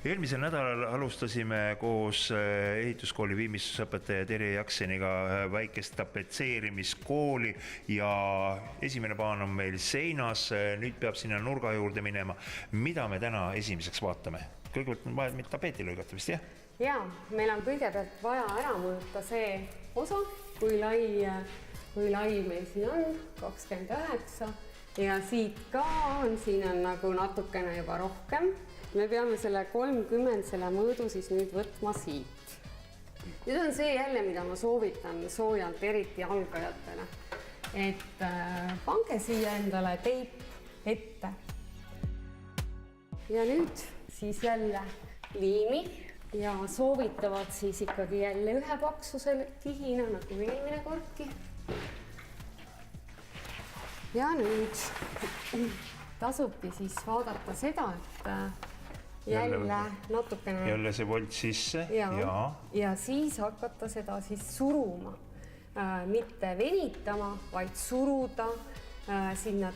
Eelmisel nädalal alustasime koos ehituskooli viimistlusõpetaja Terje Jakseniga väikest tapetseerimiskooli ja esimene plaan on meil seinas, nüüd peab sinna nurga juurde minema. Mida me täna esimeseks vaatame? Kõigepealt on vaja tapeeti lõigata vist, jah? Jaa, meil on kõigepealt vaja ära mõõta see osa, kui lai meil siin on, 29 ja siit ka on, siin on nagu natukene juba rohkem. Me peame selle 30 selle mõõdu siis nüüd võtma siit. Nüüd on see jälle, mida ma soovitan soojalt, eriti algajatele. Et pange siia endale teip ette. Ja nüüd siis jälle liimi ja soovitavad siis ikkagi jälle ühe paksusel kihina, nagu eelmine kordki. Ja nüüd tasubki siis vaadata seda, et jälle natukene... Jälle see volt sisse. Ja siis hakata seda siis suruma. Mitte venitama, vaid suruda sinna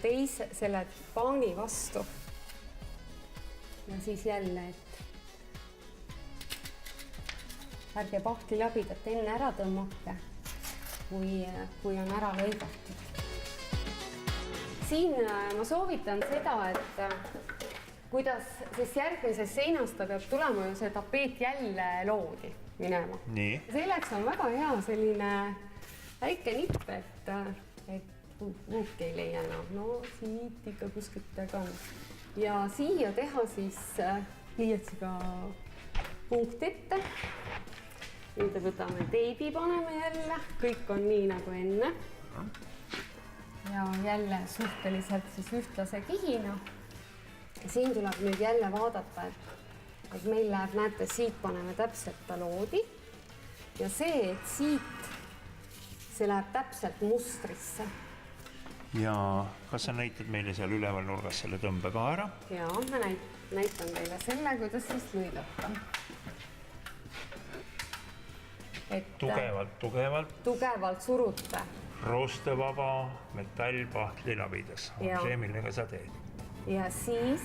selle paani vastu. Ja siis jälle, et ärge pahti labidat enne ära tõmmake, kui on ära lõigatud. Siin ma soovitan seda, et kuidas siis järgmises seinas ta peab tulema ju see tapeet jälle loodi minema. Nii. Selleks on väga hea selline väike nipp, et puuk ei leia enam. No siit ikka kuskilt ka on. Ja siia teha siis liiatsiga punkt ette. Nüüd võtame teibi, paneme jälle. Kõik on nii nagu enne. Ja jälle suhteliselt siis ühtlase kihina. Siin tuleb nüüd jälle vaadata, et meil läheb, näete, siit paneme täpselt ta loodi ja see, et siit see läheb täpselt mustrisse. Ja kas sa näitad meile seal üleval nurgas selle tõmbe ka ära? Ja, ma näitan teile selle, kuidas siis lõigata. Tugevalt surute. Roostevaba metallpahtli labidas on see, millega sa teed. Ja siis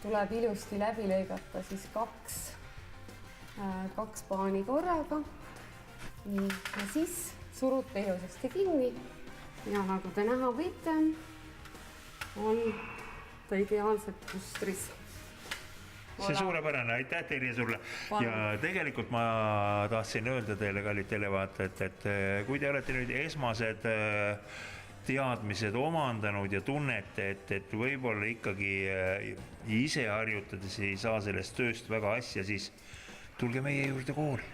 tuleb ilusti läbi lõigata siis kaks paani korraga. Ja siis surute ilusasti kinni. Ja nagu te näha võite, on ta ideaalselt mustris. See suurepärane, aitäh Terje sulle. Ja tegelikult ma tahtsin öelda teile, kallid televaatajad, et kui te olete nüüd esmased teadmised omandanud ja tunnete, et võib-olla ikkagi ise harjutades ei saa sellest tööst väga asja, siis tulge meie juurde kooli.